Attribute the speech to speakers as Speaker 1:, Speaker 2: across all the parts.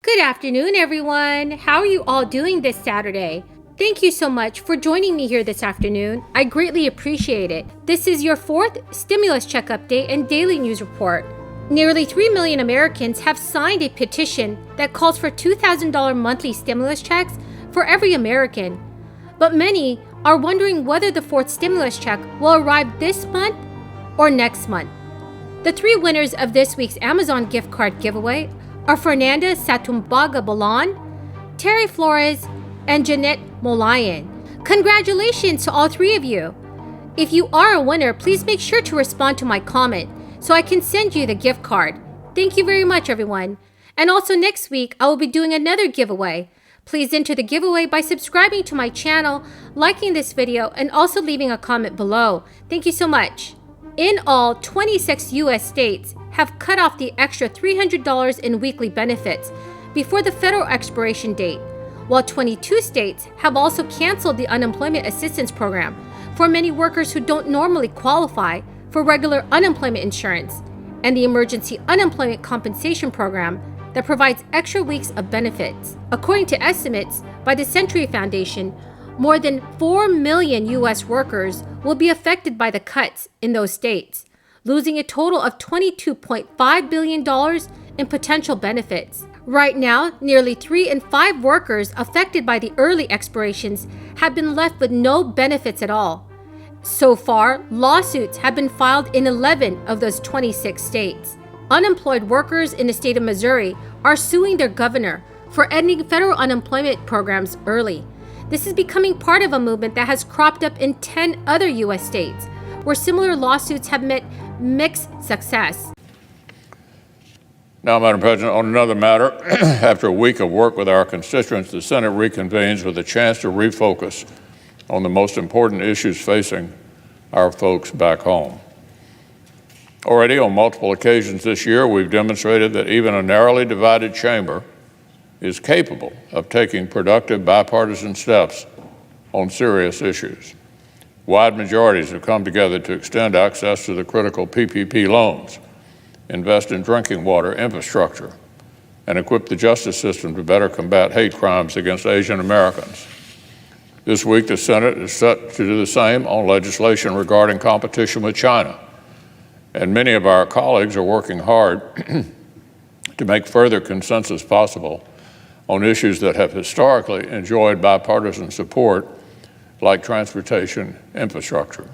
Speaker 1: Good afternoon, everyone. How are you all doing this Saturday? Thank you so much for joining me here this afternoon. I greatly appreciate it. This is your fourth stimulus check update and daily news report. Nearly 3 million Americans have signed a petition that calls for $2,000 monthly stimulus checks for every American. But many are wondering whether the fourth stimulus check will arrive this month or next month. The three winners of this week's Amazon gift card giveaway are Fernanda Satumbaga Balan, Terry Flores, and Jeanette Molayan. Congratulations to all three of you. If you are a winner, please make sure to respond to my comment so I can send you the gift card. Thank you very much, everyone. And also next week, I will be doing another giveaway. Please enter the giveaway by subscribing to my channel, liking this video, and also leaving a comment below. Thank you so much. In all, 26 U.S. states have cut off the extra $300 in weekly benefits before the federal expiration date, while 22 states have also canceled the unemployment assistance program for many workers who don't normally qualify for regular unemployment insurance, and the emergency unemployment compensation program that provides extra weeks of benefits. According to estimates by the Century Foundation, more than 4 million U.S. workers will be affected by the cuts in those states, losing a total of $22.5 billion in potential benefits. Right now, nearly 3 in 5 workers affected by the early expirations have been left with no benefits at all. So far, lawsuits have been filed in 11 of those 26 states. Unemployed workers in the state of Missouri are suing their governor for ending federal unemployment programs early. This is becoming part of a movement that has cropped up in 10 other U.S. states, where similar lawsuits have met mixed success.
Speaker 2: Now, Madam President, on another matter, after a week of work with our constituents, the Senate reconvenes with a chance to refocus on the most important issues facing our folks back home. Already on multiple occasions this year, we've demonstrated that even a narrowly divided chamber is capable of taking productive bipartisan steps on serious issues. Wide majorities have come together to extend access to the critical PPP loans, invest in drinking water infrastructure, and equip the justice system to better combat hate crimes against Asian Americans. This week, the Senate is set to do the same on legislation regarding competition with China, and many of our colleagues are working hard to make further consensus possible on issues that have historically enjoyed bipartisan support, like transportation infrastructure.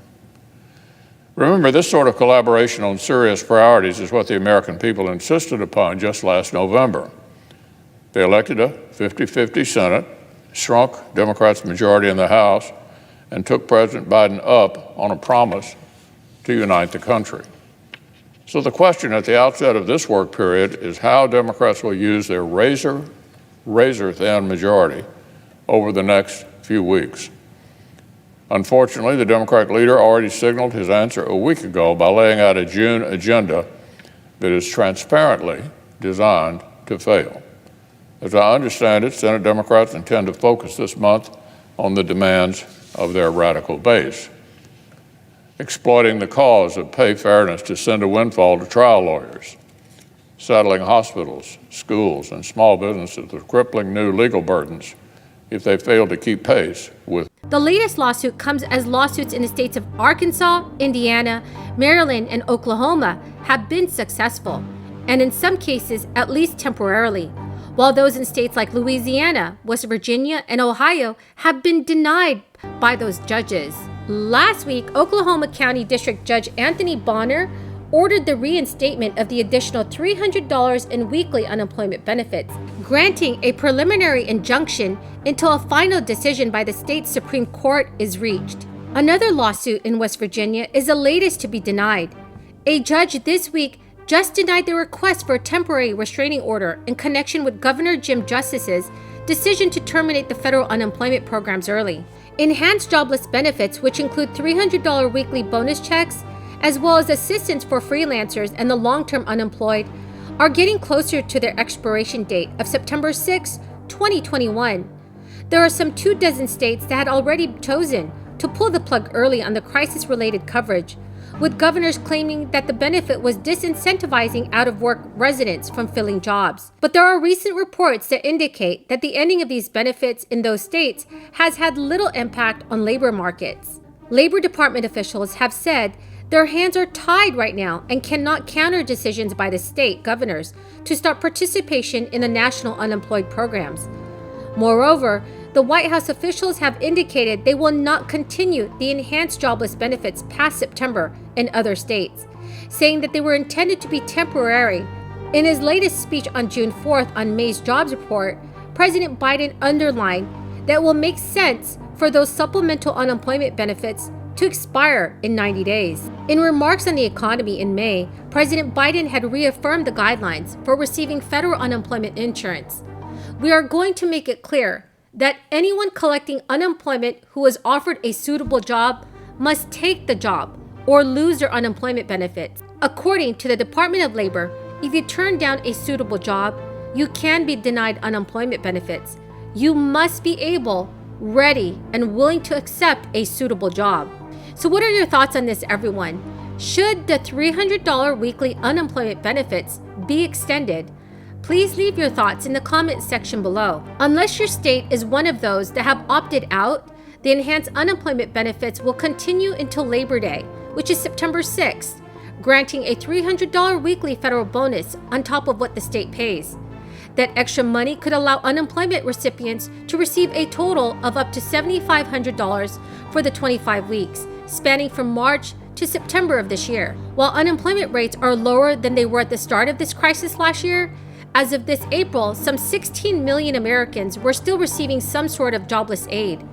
Speaker 2: Remember, this sort of collaboration on serious priorities is what the American people insisted upon just last November. They elected a 50-50 Senate, shrunk Democrats' majority in the House, and took President Biden up on a promise to unite the country. So the question at the outset of this work period is how Democrats will use their razor-thin majority over the next few weeks. Unfortunately, the Democratic leader already signaled his answer a week ago by laying out a June agenda that is transparently designed to fail. As I understand it, Senate Democrats intend to focus this month on the demands of their radical base, exploiting the cause of pay fairness to send a windfall to trial lawyers, saddling hospitals, schools, and small businesses with crippling new legal burdens if they fail to keep pace with.
Speaker 1: The latest lawsuit comes as lawsuits in the states of Arkansas, Indiana, Maryland, and Oklahoma have been successful, and in some cases, at least temporarily, while those in states like Louisiana, West Virginia, and Ohio have been denied by those judges. Last week, Oklahoma County District Judge Anthony Bonner ordered the reinstatement of the additional $300 in weekly unemployment benefits, granting a preliminary injunction until a final decision by the state Supreme Court is reached. Another lawsuit in West Virginia is the latest to be denied. A judge this week just denied the request for a temporary restraining order in connection with Governor Jim Justice's decision to terminate the federal unemployment programs early. Enhanced jobless benefits, which include $300 weekly bonus checks, as well as assistance for freelancers and the long-term unemployed, are getting closer to their expiration date of September 6, 2021. There are some 24 states that had already chosen to pull the plug early on the crisis-related coverage, with governors claiming that the benefit was disincentivizing out-of-work residents from filling jobs. But there are recent reports that indicate that the ending of these benefits in those states has had little impact on labor markets. Labor Department officials have said their hands are tied right now and cannot counter decisions by the state governors to start participation in the national unemployed programs. Moreover, the White House officials have indicated they will not continue the enhanced jobless benefits past September in other states, saying that they were intended to be temporary. In his latest speech on June 4th on May's jobs report, President Biden underlined that it will make sense for those supplemental unemployment benefits to expire in 90 days. In remarks on the economy in May, President Biden had reaffirmed the guidelines for receiving federal unemployment insurance. We are going to make it clear that anyone collecting unemployment who is offered a suitable job must take the job or lose their unemployment benefits. According to the Department of Labor, if you turn down a suitable job, you can be denied unemployment benefits. You must be able, ready, and willing to accept a suitable job. So what are your thoughts on this, everyone? Should the $300 weekly unemployment benefits be extended? Please leave your thoughts in the comments section below. Unless your state is one of those that have opted out, the enhanced unemployment benefits will continue until Labor Day, which is September 6th, granting a $300 weekly federal bonus on top of what the state pays. That extra money could allow unemployment recipients to receive a total of up to $7,500 for the 25 weeks, spanning from March to September of this year. While unemployment rates are lower than they were at the start of this crisis last year, as of this April, some 16 million Americans were still receiving some sort of jobless aid.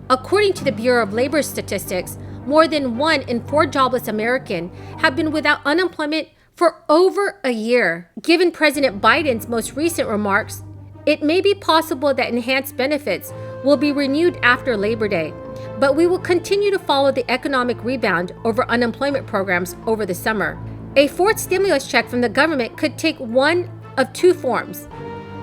Speaker 1: According to the Bureau of Labor Statistics, more than 1 in 4 jobless Americans have been without unemployment for over a year. Given President Biden's most recent remarks, it may be possible that enhanced benefits will be renewed after Labor Day, but we will continue to follow the economic rebound over unemployment programs over the summer. A fourth stimulus check from the government could take one of 2 forms: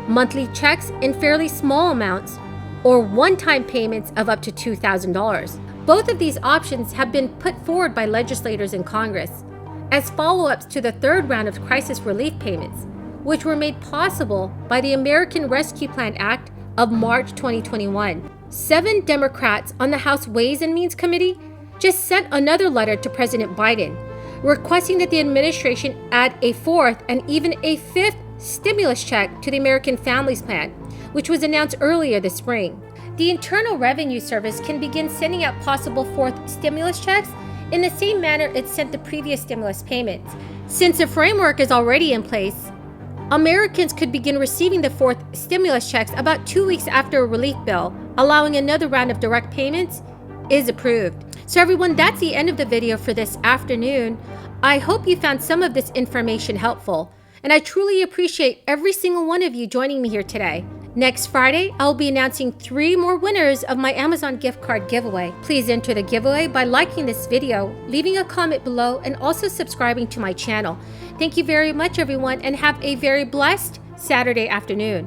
Speaker 1: monthly checks in fairly small amounts or one-time payments of up to $2,000. Both of these options have been put forward by legislators in Congress as follow-ups to the third round of crisis relief payments, which were made possible by the American Rescue Plan Act of March 2021. 7 Democrats on the House Ways and Means Committee just sent another letter to President Biden, requesting that the administration add a 4th and even a 5th stimulus check to the American Families Plan, which was announced earlier this spring. The Internal Revenue Service can begin sending out possible 4th stimulus checks in the same manner it sent the previous stimulus payments. Since the framework is already in place, Americans could begin receiving the 4th stimulus checks about 2 weeks after a relief bill, allowing another round of direct payments, is approved. So everyone, that's the end of the video for this afternoon. I hope you found some of this information helpful, and I truly appreciate every single one of you joining me here today. Next Friday, I'll be announcing 3 more winners of my Amazon gift card giveaway. Please enter the giveaway by liking this video, leaving a comment below, and also subscribing to my channel. Thank you very much, everyone, and have a very blessed Saturday afternoon.